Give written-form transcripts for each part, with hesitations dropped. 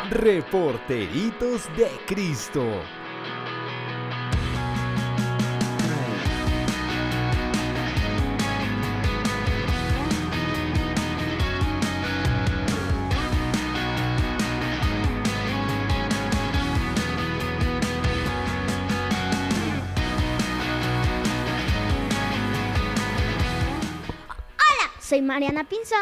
Reporteritos de Cristo. Soy Mariana Pinzón.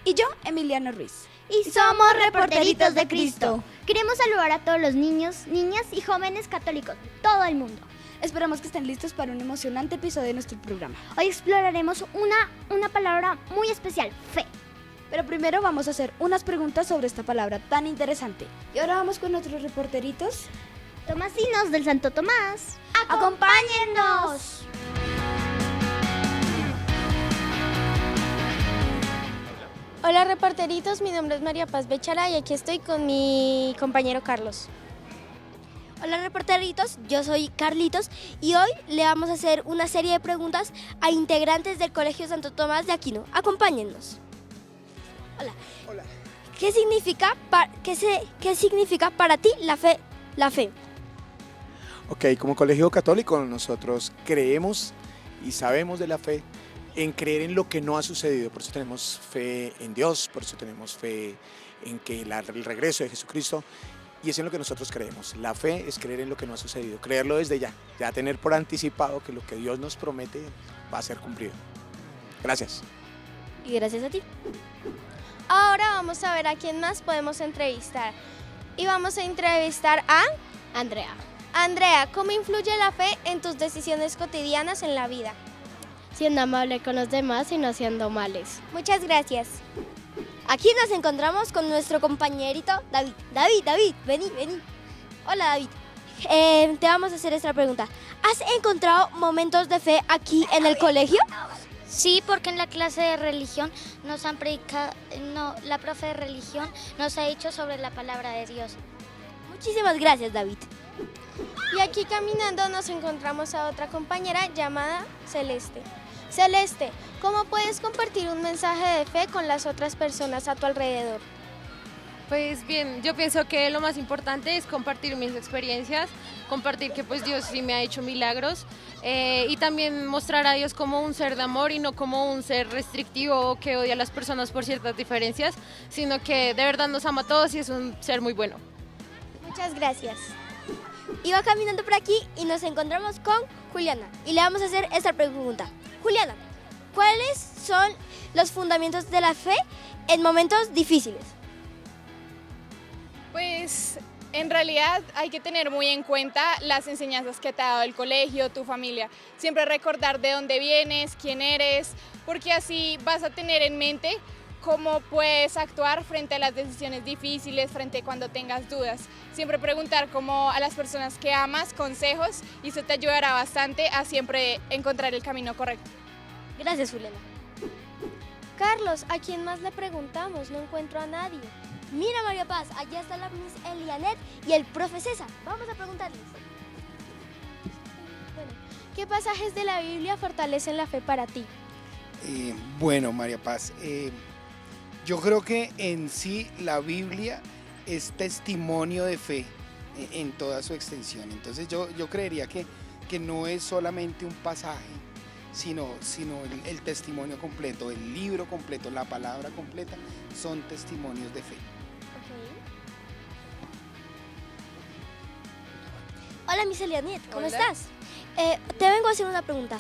Y yo, Emiliano Ruiz. Y somos Reporteritos de Cristo. Queremos saludar a todos los niños, niñas y jóvenes católicos de todo el mundo. Esperamos que estén listos para un emocionante episodio de nuestro programa. Hoy exploraremos una palabra muy especial, fe. Pero primero vamos a hacer unas preguntas sobre esta palabra tan interesante. Y ahora vamos con nuestros reporteritos. Tomasinos del Santo Tomás. ¡Acompáñennos! Hola reporteritos, mi nombre es María Paz Bechara y aquí estoy con mi compañero Carlos. Hola reporteritos, yo soy Carlitos y hoy le vamos a hacer una serie de preguntas a integrantes del Colegio Santo Tomás de Aquino. Acompáñennos. Hola. Hola. ¿Qué significa para ti la fe? Ok, como colegio católico nosotros creemos y sabemos de la fe en creer en lo que no ha sucedido. Por eso tenemos fe en Dios, por eso tenemos fe en que el regreso de Jesucristo, y es en lo que nosotros creemos. La fe es creer en lo que no ha sucedido, creerlo desde ya tener por anticipado que lo que Dios nos promete va a ser cumplido. Gracias. Y gracias a ti. Ahora vamos a ver a quién más podemos entrevistar. Y vamos a entrevistar a Andrea. Andrea, ¿cómo influye la fe en tus decisiones cotidianas en la vida? Siendo amable con los demás y no haciendo males. Muchas gracias. Aquí nos encontramos con nuestro compañerito David. David, vení. Hola David. Te vamos a hacer esta pregunta. ¿Has encontrado momentos de fe aquí en el colegio? Sí, porque en la clase de religión nos han predicado, la profe de religión nos ha dicho sobre la palabra de Dios. Muchísimas gracias, David. Y aquí caminando nos encontramos a otra compañera llamada Celeste. Celeste, ¿cómo puedes compartir un mensaje de fe con las otras personas a tu alrededor? Pues bien, yo pienso que lo más importante es compartir mis experiencias, compartir que pues Dios sí me ha hecho milagros y también mostrar a Dios como un ser de amor y no como un ser restrictivo o que odia a las personas por ciertas diferencias, sino que de verdad nos ama a todos y es un ser muy bueno. Muchas gracias. Iba caminando por aquí y nos encontramos con Juliana y le vamos a hacer esta pregunta. Juliana, ¿cuáles son los fundamentos de la fe en momentos difíciles? Pues en realidad hay que tener muy en cuenta las enseñanzas que te ha dado el colegio, tu familia. Siempre recordar de dónde vienes, quién eres, porque así vas a tener en mente cómo puedes actuar frente a las decisiones difíciles, frente a cuando tengas dudas. Siempre preguntar como a las personas que amas consejos y eso te ayudará bastante a siempre encontrar el camino correcto. Gracias, Juliana. Carlos, ¿a quién más le preguntamos? No encuentro a nadie. Mira, María Paz, allá está la Miss Elianet y el profe César. Vamos a preguntarles. Bueno, ¿qué pasajes de la Biblia fortalecen la fe para ti? Bueno, María Paz, yo creo que en sí la Biblia es testimonio de fe en toda su extensión. Entonces yo creería que no es solamente un pasaje, sino el testimonio completo, el libro completo, la palabra completa, son testimonios de fe. Hola, Miss Elianet, ¿cómo Hola. estás? Te vengo a hacer una pregunta.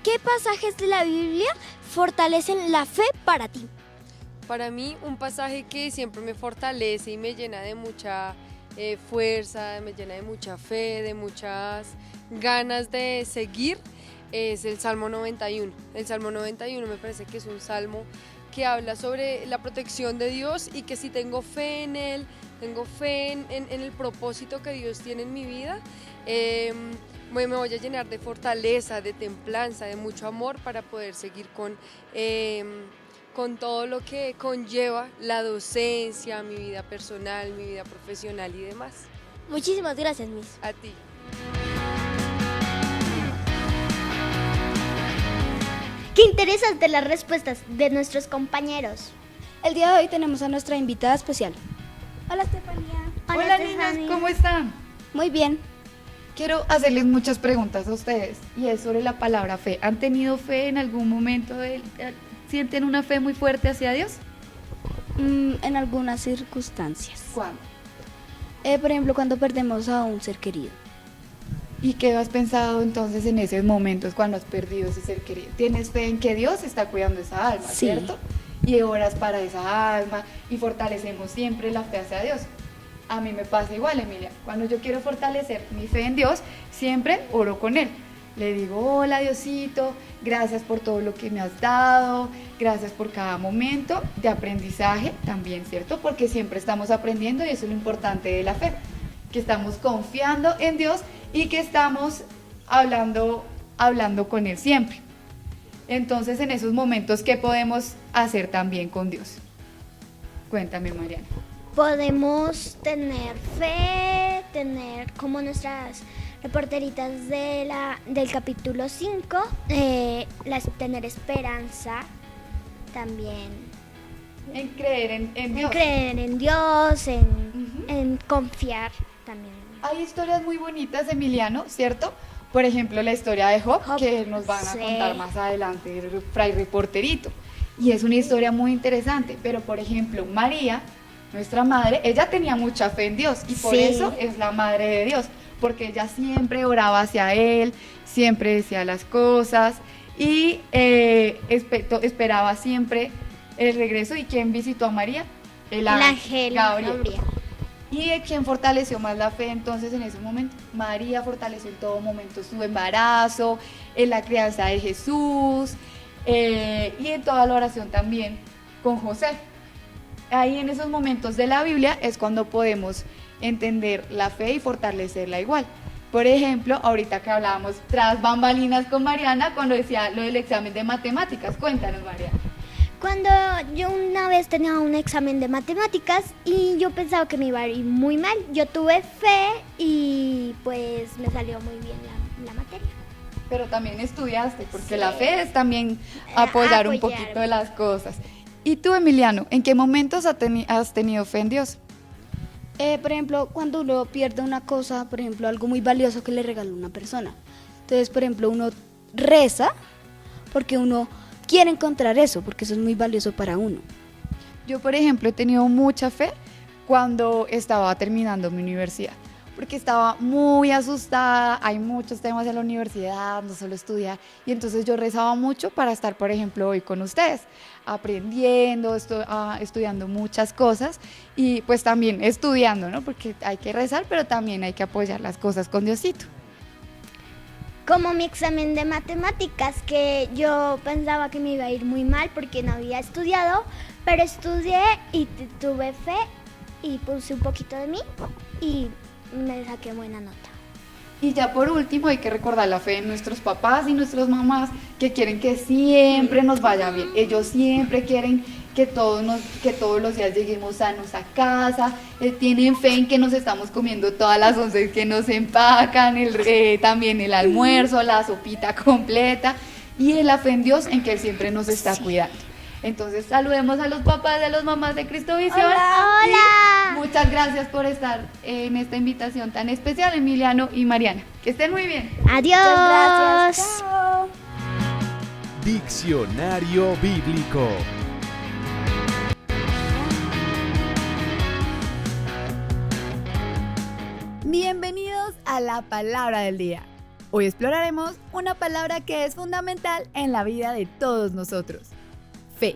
¿Qué pasajes de la Biblia fortalecen la fe para ti? Para mí, un pasaje que siempre me fortalece y me llena de mucha fuerza, me llena de mucha fe, de muchas ganas de seguir, es el Salmo 91. El Salmo 91 me parece que es un salmo que habla sobre la protección de Dios y que si tengo fe en Él, tengo fe en el propósito que Dios tiene en mi vida, me voy a llenar de fortaleza, de templanza, de mucho amor para poder seguir con todo lo que conlleva la docencia, mi vida personal, mi vida profesional y demás. Muchísimas gracias, Miss. A ti. Qué interesantes las respuestas de nuestros compañeros. El día de hoy tenemos a nuestra invitada especial. Hola, Estefanía. Hola niñas, ¿cómo están? Muy bien. Quiero hacerles muchas preguntas a ustedes y es sobre la palabra fe. ¿Han tenido fe en algún momento? ¿Sienten una fe muy fuerte hacia Dios? En algunas circunstancias. ¿Cuándo? Por ejemplo, cuando perdemos a un ser querido. ¿Y qué has pensado entonces en esos momentos cuando has perdido ese ser querido? ¿Tienes fe en que Dios está cuidando esa alma, Sí. cierto? Y oras para esa alma y fortalecemos siempre la fe hacia Dios. A mí me pasa igual, Emilia. Cuando yo quiero fortalecer mi fe en Dios, siempre oro con Él. Le digo, hola Diosito, gracias por todo lo que me has dado, gracias por cada momento de aprendizaje también, ¿cierto? Porque siempre estamos aprendiendo y eso es lo importante de la fe, que estamos confiando en Dios y que estamos hablando con Él siempre. Entonces, en esos momentos, ¿qué podemos hacer también con Dios? Cuéntame, Mariana. Podemos tener fe, tener como nuestras reporteritas del capítulo 5, tener esperanza también. En creer en Dios. En creer en Dios, en confiar también. Hay historias muy bonitas, Emiliano, ¿cierto? Por ejemplo, la historia de Job, que nos van a sí. contar más adelante, Fray Reporterito. Y es una historia muy interesante, pero por ejemplo, María, nuestra madre, ella tenía mucha fe en Dios y por Sí. eso es la madre de Dios, porque ella siempre oraba hacia Él, siempre decía las cosas y esperaba siempre el regreso. ¿Y quién visitó a María? El ángel Gabriel. ¿Y quién fortaleció más la fe entonces en ese momento? María fortaleció en todo momento su embarazo, en la crianza de Jesús y en toda la oración también con José. Ahí en esos momentos de la Biblia es cuando podemos entender la fe y fortalecerla igual. Por ejemplo, ahorita que hablábamos tras bambalinas con Mariana cuando decía lo del examen de matemáticas. Cuéntanos, Mariana. Cuando yo una vez tenía un examen de matemáticas y yo pensaba que me iba a ir muy mal, yo tuve fe y pues me salió muy bien la materia. Pero también estudiaste, porque Sí. la fe es también apoyar un poquito de las cosas. ¿Y tú, Emiliano, en qué momentos has tenido fe en Dios? Por ejemplo, cuando uno pierde una cosa, por ejemplo, algo muy valioso que le regaló una persona. Entonces, por ejemplo, uno reza porque uno quiere encontrar eso, porque eso es muy valioso para uno. Yo, por ejemplo, he tenido mucha fe cuando estaba terminando mi universidad, porque estaba muy asustada, hay muchos temas en la universidad, no solo estudiar, y entonces yo rezaba mucho para estar, por ejemplo, hoy con ustedes, aprendiendo, estudiando muchas cosas y pues también estudiando, ¿no? Porque hay que rezar, pero también hay que apoyar las cosas con Diosito. Como mi examen de matemáticas, que yo pensaba que me iba a ir muy mal porque no había estudiado, pero estudié y tuve fe y puse un poquito de mí y me saqué buena nota. Y ya por último hay que recordar la fe en nuestros papás y nuestras mamás, que quieren que siempre nos vaya bien. Ellos siempre quieren que todos los días lleguemos sanos a casa, tienen fe en que nos estamos comiendo todas las once que nos empacan, también el almuerzo, la sopita completa, y la fe en Dios en que Él siempre nos está cuidando. Entonces saludemos a los papás y a las mamás de Cristovisión. ¡Hola! Y muchas gracias por estar en esta invitación tan especial, Emiliano y Mariana. Que estén muy bien. Adiós. Muchas gracias. Chao. Diccionario bíblico. Bienvenidos a la palabra del día. Hoy exploraremos una palabra que es fundamental en la vida de todos nosotros: fe.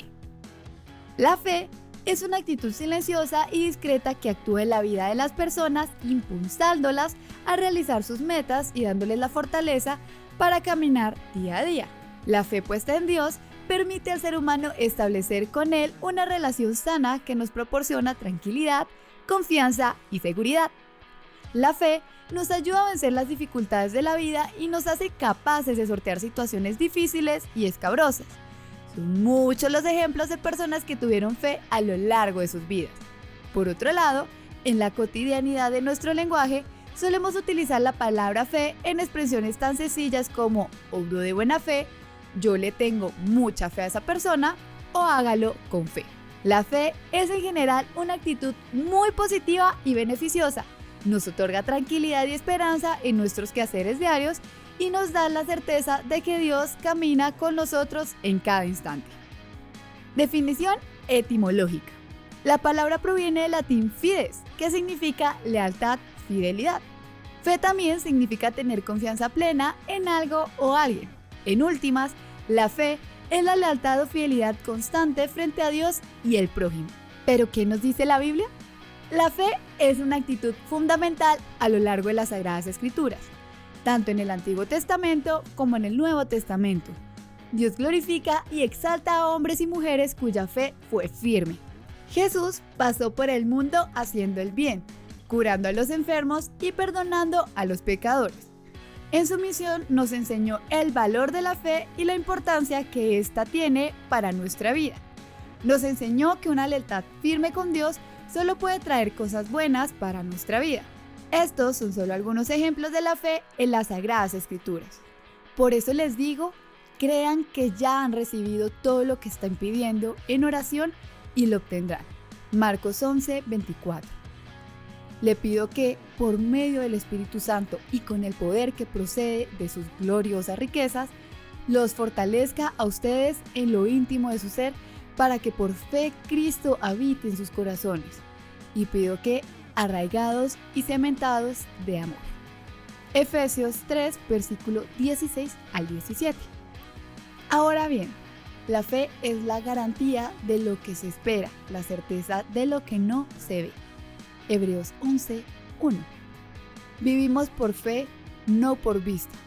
La fe es una actitud silenciosa y discreta que actúa en la vida de las personas, impulsándolas a realizar sus metas y dándoles la fortaleza para caminar día a día. La fe puesta en Dios permite al ser humano establecer con Él una relación sana que nos proporciona tranquilidad, confianza y seguridad. La fe nos ayuda a vencer las dificultades de la vida y nos hace capaces de sortear situaciones difíciles y escabrosas. Son muchos los ejemplos de personas que tuvieron fe a lo largo de sus vidas. Por otro lado, en la cotidianidad de nuestro lenguaje, solemos utilizar la palabra fe en expresiones tan sencillas como obro de buena fe, yo le tengo mucha fe a esa persona o hágalo con fe. La fe es en general una actitud muy positiva y beneficiosa. Nos otorga tranquilidad y esperanza en nuestros quehaceres diarios y nos da la certeza de que Dios camina con nosotros en cada instante. Definición etimológica. La palabra proviene del latín fides, que significa lealtad, fidelidad. Fe también significa tener confianza plena en algo o alguien. En últimas, la fe es la lealtad o fidelidad constante frente a Dios y el prójimo. ¿Pero qué nos dice la Biblia? La fe es una actitud fundamental a lo largo de las Sagradas Escrituras, tanto en el Antiguo Testamento como en el Nuevo Testamento. Dios glorifica y exalta a hombres y mujeres cuya fe fue firme. Jesús pasó por el mundo haciendo el bien, curando a los enfermos y perdonando a los pecadores. En su misión nos enseñó el valor de la fe y la importancia que ésta tiene para nuestra vida. Nos enseñó que una lealtad firme con Dios solo puede traer cosas buenas para nuestra vida. Estos son solo algunos ejemplos de la fe en las Sagradas Escrituras. Por eso les digo, crean que ya han recibido todo lo que están pidiendo en oración y lo obtendrán. Marcos 11, 24. Le pido que, por medio del Espíritu Santo y con el poder que procede de sus gloriosas riquezas, los fortalezca a ustedes en lo íntimo de su ser, para que por fe Cristo habite en sus corazones. Y pido que, arraigados y cementados de amor. Efesios 3, versículo 16 al 17. Ahora bien, la fe es la garantía de lo que se espera, la certeza de lo que no se ve. Hebreos 11, 1. Vivimos por fe, no por vista.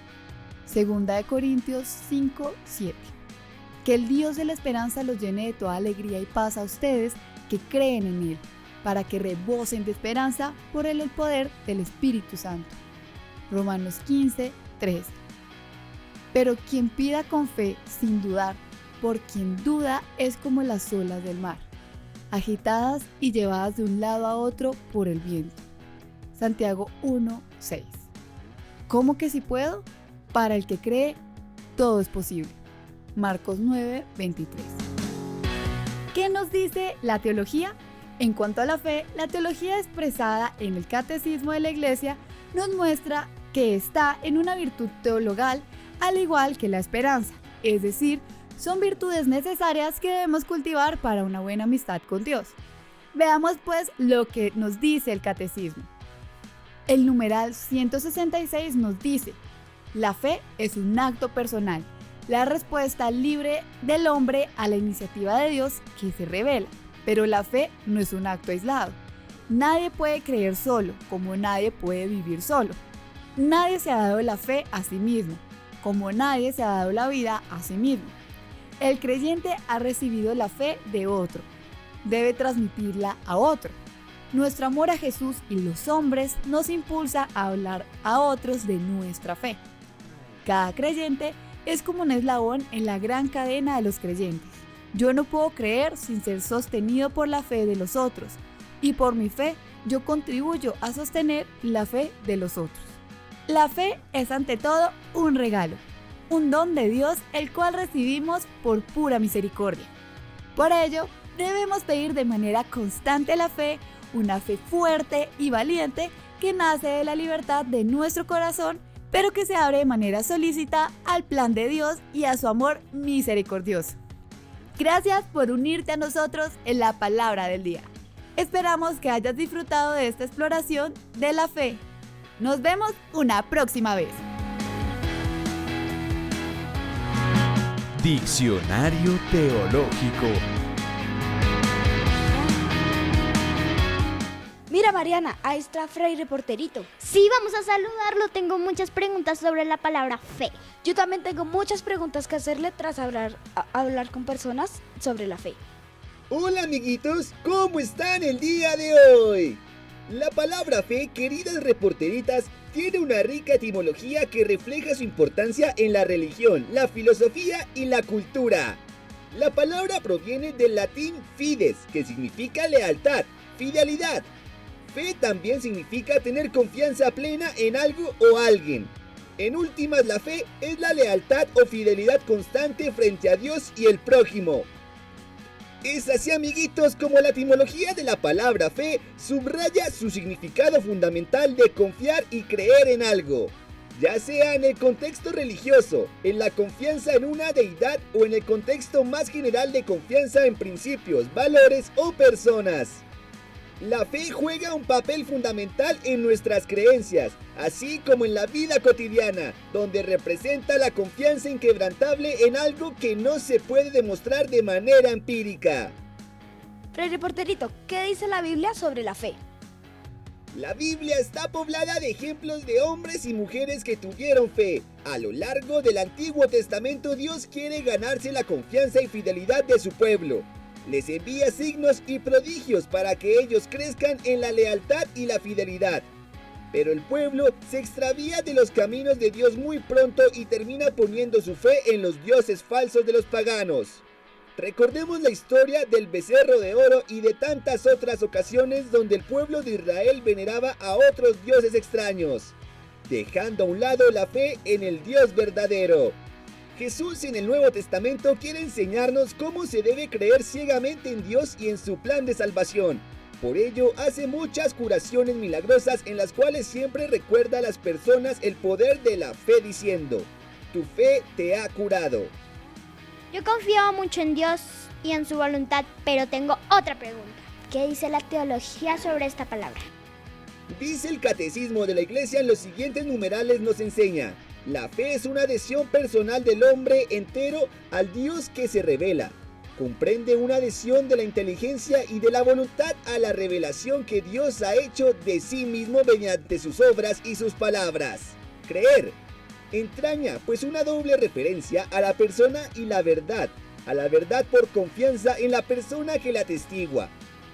Segunda de Corintios 5, 7. Que el Dios de la esperanza los llene de toda alegría y paz a ustedes que creen en Él, para que rebosen de esperanza por el poder del Espíritu Santo. Romanos 15, 3. Pero quien pida con fe, sin dudar, por quien duda es como las olas del mar, agitadas y llevadas de un lado a otro por el viento. Santiago 1, 6. ¿Cómo que si puedo? Para el que cree, todo es posible. Marcos 9, 23. ¿Qué nos dice la teología? En cuanto a la fe, la teología expresada en el Catecismo de la Iglesia nos muestra que está en una virtud teologal al igual que la esperanza, es decir, son virtudes necesarias que debemos cultivar para una buena amistad con Dios. Veamos pues lo que nos dice el Catecismo. El numeral 166 nos dice: la fe es un acto personal, la respuesta libre del hombre a la iniciativa de Dios que se revela. Pero la fe no es un acto aislado. Nadie puede creer solo, como nadie puede vivir solo. Nadie se ha dado la fe a sí mismo, como nadie se ha dado la vida a sí mismo. El creyente ha recibido la fe de otro. Debe transmitirla a otro. Nuestro amor a Jesús y los hombres nos impulsa a hablar a otros de nuestra fe. Cada creyente es como un eslabón en la gran cadena de los creyentes. Yo no puedo creer sin ser sostenido por la fe de los otros, y por mi fe yo contribuyo a sostener la fe de los otros. La fe es ante todo un regalo, un don de Dios el cual recibimos por pura misericordia. Por ello, debemos pedir de manera constante la fe, una fe fuerte y valiente que nace de la libertad de nuestro corazón, pero que se abre de manera solícita al plan de Dios y a su amor misericordioso. Gracias por unirte a nosotros en la palabra del día. Esperamos que hayas disfrutado de esta exploración de la fe. Nos vemos una próxima vez. Diccionario teológico. Mira, Mariana, ahí está Fray Reporterito. Sí, vamos a saludarlo. Tengo muchas preguntas sobre la palabra fe. Yo también tengo muchas preguntas que hacerle tras hablar con personas sobre la fe. Hola amiguitos, ¿cómo están el día de hoy? La palabra fe, queridas reporteritas, tiene una rica etimología que refleja su importancia en la religión, la filosofía y la cultura. La palabra proviene del latín fides, que significa lealtad, fidelidad. Fe también significa tener confianza plena en algo o alguien. En últimas, la fe es la lealtad o fidelidad constante frente a Dios y el prójimo. Es así, amiguitos, como la etimología de la palabra fe subraya su significado fundamental de confiar y creer en algo, ya sea en el contexto religioso, en la confianza en una deidad o en el contexto más general de confianza en principios, valores o personas. La fe juega un papel fundamental en nuestras creencias, así como en la vida cotidiana, donde representa la confianza inquebrantable en algo que no se puede demostrar de manera empírica. Rey Reporterito, ¿qué dice la Biblia sobre la fe? La Biblia está poblada de ejemplos de hombres y mujeres que tuvieron fe. A lo largo del Antiguo Testamento, Dios quiere ganarse la confianza y fidelidad de su pueblo. Les envía signos y prodigios para que ellos crezcan en la lealtad y la fidelidad. Pero el pueblo se extravía de los caminos de Dios muy pronto y termina poniendo su fe en los dioses falsos de los paganos. Recordemos la historia del becerro de oro y de tantas otras ocasiones donde el pueblo de Israel veneraba a otros dioses extraños, dejando a un lado la fe en el Dios verdadero. Jesús en el Nuevo Testamento quiere enseñarnos cómo se debe creer ciegamente en Dios y en su plan de salvación. Por ello, hace muchas curaciones milagrosas en las cuales siempre recuerda a las personas el poder de la fe diciendo: tu fe te ha curado. Yo confío mucho en Dios y en su voluntad, pero tengo otra pregunta. ¿Qué dice la teología sobre esta palabra? Dice el Catecismo de la Iglesia en los siguientes numerales nos enseña: la fe es una adhesión personal del hombre entero al Dios que se revela. Comprende una adhesión de la inteligencia y de la voluntad a la revelación que Dios ha hecho de sí mismo mediante sus obras y sus palabras. Creer entraña pues una doble referencia a la persona y la verdad. A la verdad por confianza en la persona que la atestigua.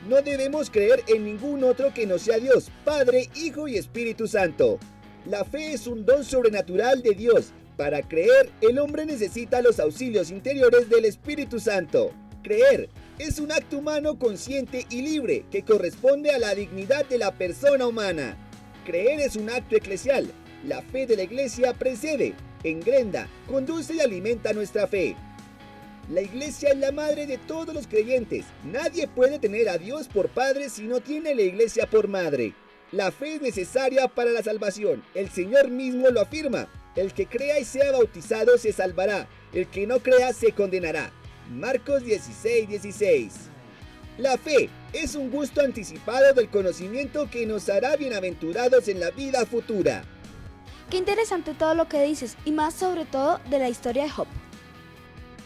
No debemos creer en ningún otro que no sea Dios, Padre, Hijo y Espíritu Santo. La fe es un don sobrenatural de Dios. Para creer, el hombre necesita los auxilios interiores del Espíritu Santo. Creer es un acto humano consciente y libre que corresponde a la dignidad de la persona humana. Creer es un acto eclesial. La fe de la Iglesia precede, engrenda, conduce y alimenta nuestra fe. La Iglesia es la madre de todos los creyentes. Nadie puede tener a Dios por padre si no tiene la Iglesia por madre. La fe es necesaria para la salvación. El Señor mismo lo afirma. El que crea y sea bautizado se salvará. El que no crea se condenará. Marcos 16:16. La fe es un gusto anticipado del conocimiento que nos hará bienaventurados en la vida futura. Qué interesante todo lo que dices, y más sobre todo de la historia de Job.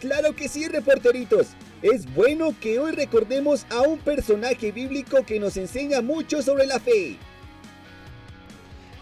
Claro que sí, reporteritos. Es bueno que hoy recordemos a un personaje bíblico que nos enseña mucho sobre la fe.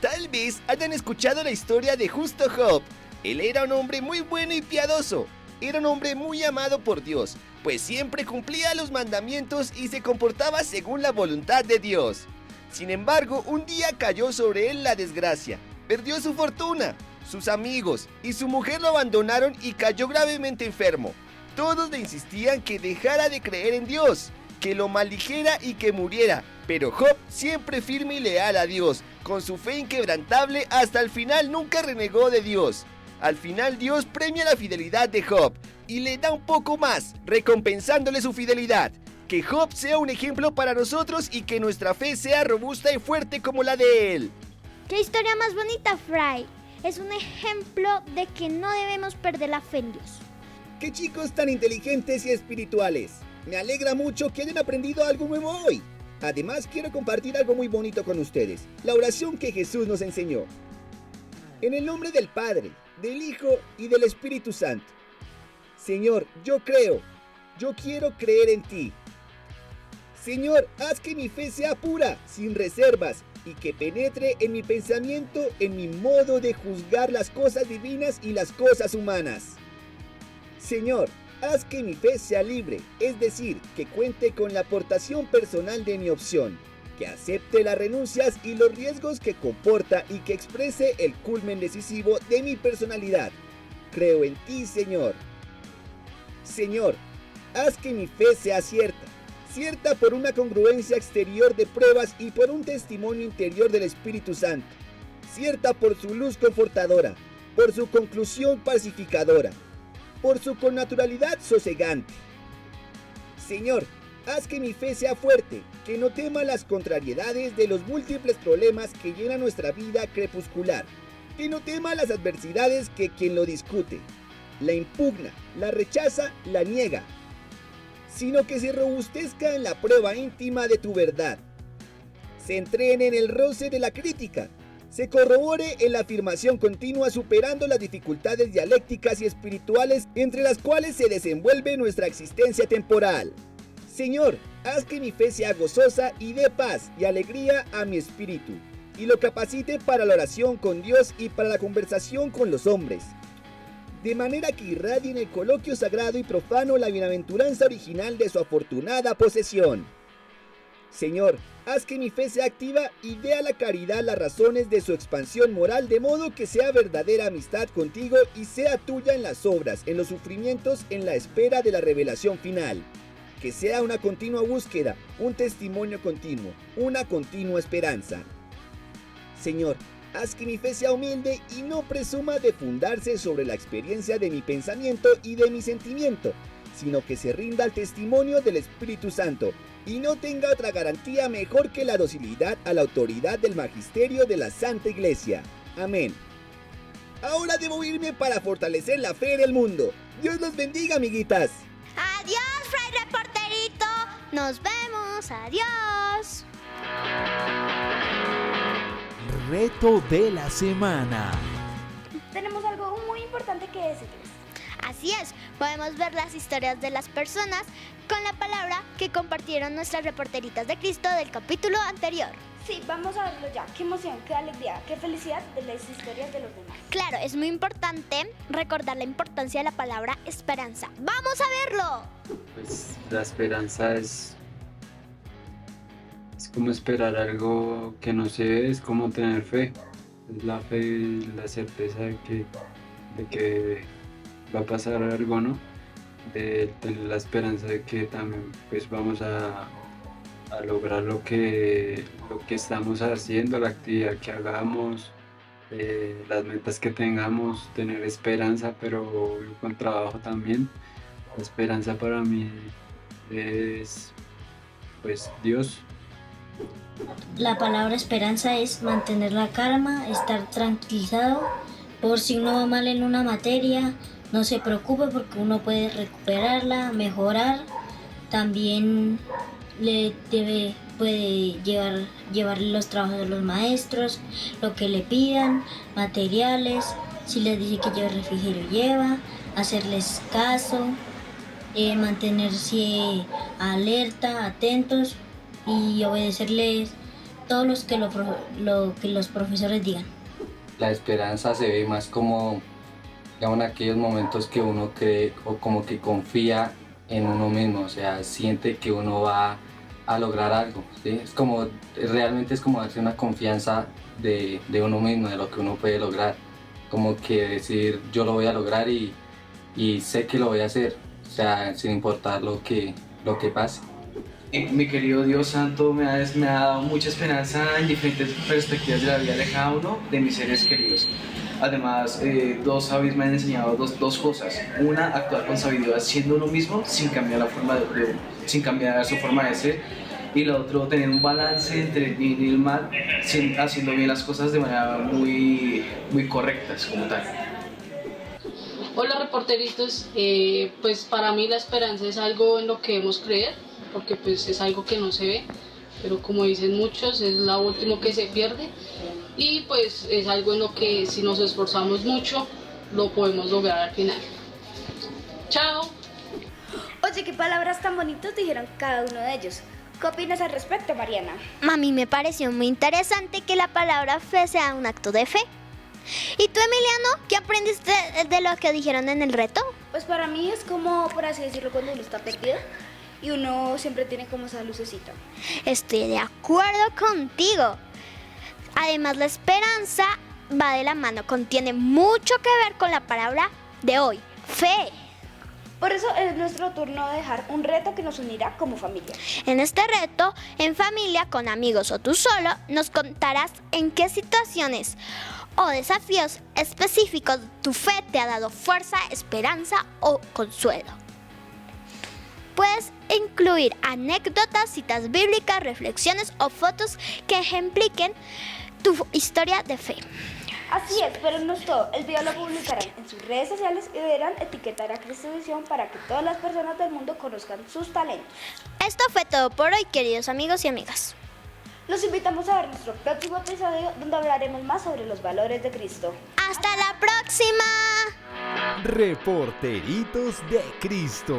Tal vez hayan escuchado la historia de justo Job. Él era un hombre muy bueno y piadoso. Era un hombre muy amado por Dios, pues siempre cumplía los mandamientos y se comportaba según la voluntad de Dios. Sin embargo, un día cayó sobre él la desgracia. Perdió su fortuna, sus amigos y su mujer lo abandonaron y cayó gravemente enfermo. Todos le insistían que dejara de creer en Dios, que lo maldijera y que muriera. Pero Job, siempre firme y leal a Dios, con su fe inquebrantable hasta el final nunca renegó de Dios. Al final Dios premia la fidelidad de Job y le da un poco más, recompensándole su fidelidad. Que Job sea un ejemplo para nosotros y que nuestra fe sea robusta y fuerte como la de él. ¡Qué historia más bonita, Fray! Es un ejemplo de que no debemos perder la fe en Dios. ¡Qué chicos tan inteligentes y espirituales! Me alegra mucho que hayan aprendido algo nuevo hoy. Además, quiero compartir algo muy bonito con ustedes. La oración que Jesús nos enseñó. En el nombre del Padre, del Hijo y del Espíritu Santo. Señor, yo creo. Yo quiero creer en ti. Señor, haz que mi fe sea pura, sin reservas, y que penetre en mi pensamiento, en mi modo de juzgar las cosas divinas y las cosas humanas. Señor, haz que mi fe sea libre, es decir, que cuente con la aportación personal de mi opción, que acepte las renuncias y los riesgos que comporta y que exprese el culmen decisivo de mi personalidad. Creo en ti, Señor. Señor, haz que mi fe sea cierta por una congruencia exterior de pruebas y por un testimonio interior del Espíritu Santo, cierta por su luz confortadora, por su conclusión pacificadora, por su connaturalidad sosegante. Señor, haz que mi fe sea fuerte, que no tema las contrariedades de los múltiples problemas que llenan nuestra vida crepuscular, que no tema las adversidades que quien lo discute, la impugna, la rechaza, la niega, sino que se robustezca en la prueba íntima de tu verdad, se entrene en el roce de la crítica, se corrobore en la afirmación continua superando las dificultades dialécticas y espirituales entre las cuales se desenvuelve nuestra existencia temporal. Señor, haz que mi fe sea gozosa y dé paz y alegría a mi espíritu, y lo capacite para la oración con Dios y para la conversación con los hombres, de manera que irradie en el coloquio sagrado y profano la bienaventuranza original de su afortunada posesión. Señor, haz que mi fe sea activa y dé a la caridad las razones de su expansión moral, de modo que sea verdadera amistad contigo y sea tuya en las obras, en los sufrimientos, en la espera de la revelación final. Que sea una continua búsqueda, un testimonio continuo, una continua esperanza. Señor, haz que mi fe sea humilde y no presuma de fundarse sobre la experiencia de mi pensamiento y de mi sentimiento, sino que se rinda al testimonio del Espíritu Santo y no tenga otra garantía mejor que la docilidad a la autoridad del magisterio de la Santa Iglesia. Amén. Ahora debo irme para fortalecer la fe en el mundo. Dios los bendiga, amiguitas. Adiós, Fray Reporterito. Nos vemos. Adiós. Reto de la semana. Tenemos algo muy importante que decirles. Así es, podemos ver las historias de las personas con la palabra que compartieron nuestras reporteritas de Cristo del capítulo anterior. Sí, vamos a verlo ya. Qué emoción, qué alegría, qué felicidad de las historias de los demás. Claro, es muy importante recordar la importancia de la palabra esperanza. ¡Vamos a verlo! Pues la esperanza es como esperar algo que no se ve, es como tener fe. Es la fe y la certeza de que va a pasar algo, ¿no? De tener la esperanza de que también pues vamos a lograr lo que estamos haciendo, la actividad que hagamos, las metas que tengamos, tener esperanza, pero con trabajo también. La esperanza para mí es pues Dios. La palabra esperanza es mantener la calma, estar tranquilizado por si uno va mal en una materia. No se preocupe porque uno puede recuperarla, mejorar. También puede llevarle los trabajos de los maestros, lo que le pidan, materiales. Si les dice que lleve refrigerio, lleva. Hacerles caso, mantenerse alerta, atentos y obedecerles todo lo que los profesores digan. La esperanza se ve más como en aquellos momentos que uno cree o como que confía en uno mismo, o sea, siente que uno va a lograr algo, ¿sí? Realmente es como darse una confianza de uno mismo, de lo que uno puede lograr, como que decir yo lo voy a lograr y sé que lo voy a hacer, o sea, sin importar lo que pase. Mi querido Dios Santo me ha dado mucha esperanza en diferentes perspectivas de la vida de cada uno de mis seres queridos. Además, dos sabios me han enseñado dos cosas. Una, actuar con sabiduría siendo uno mismo sin cambiar la forma de uno, sin cambiar su forma de ser. Y lo otro, tener un balance entre el bien y el mal, haciendo bien las cosas de manera muy, muy correctas como tal. Hola reporteritos, pues para mí la esperanza es algo en lo que debemos creer, porque pues es algo que no se ve, pero como dicen muchos es lo último que se pierde y pues es algo en lo que si nos esforzamos mucho lo podemos lograr al final. ¡Chao! Oye, qué palabras tan bonitas dijeron cada uno de ellos. ¿Qué opinas al respecto, Mariana? A mí me pareció muy interesante que la palabra fe sea un acto de fe. ¿Y tú, Emiliano, qué aprendiste de lo que dijeron en el reto? Pues para mí es como, por así decirlo, cuando uno está perdido y uno siempre tiene como esa lucecita. Estoy de acuerdo contigo. Además, la esperanza va de la mano, contiene mucho que ver con la palabra de hoy, fe. Por eso es nuestro turno de dejar un reto que nos unirá como familia. En este reto, en familia, con amigos o tú solo, nos contarás en qué situaciones o desafíos específicos tu fe te ha dado fuerza, esperanza o consuelo. Puedes incluir anécdotas, citas bíblicas, reflexiones o fotos que ejemplifiquen tu historia de fe. Así es, pero no es todo. El video lo publicarán en sus redes sociales y deberán etiquetar a Cristovisión para que todas las personas del mundo conozcan sus talentos. Esto fue todo por hoy, queridos amigos y amigas. Los invitamos a ver nuestro próximo episodio donde hablaremos más sobre los valores de Cristo. ¡Hasta la próxima! Reporteritos de Cristo.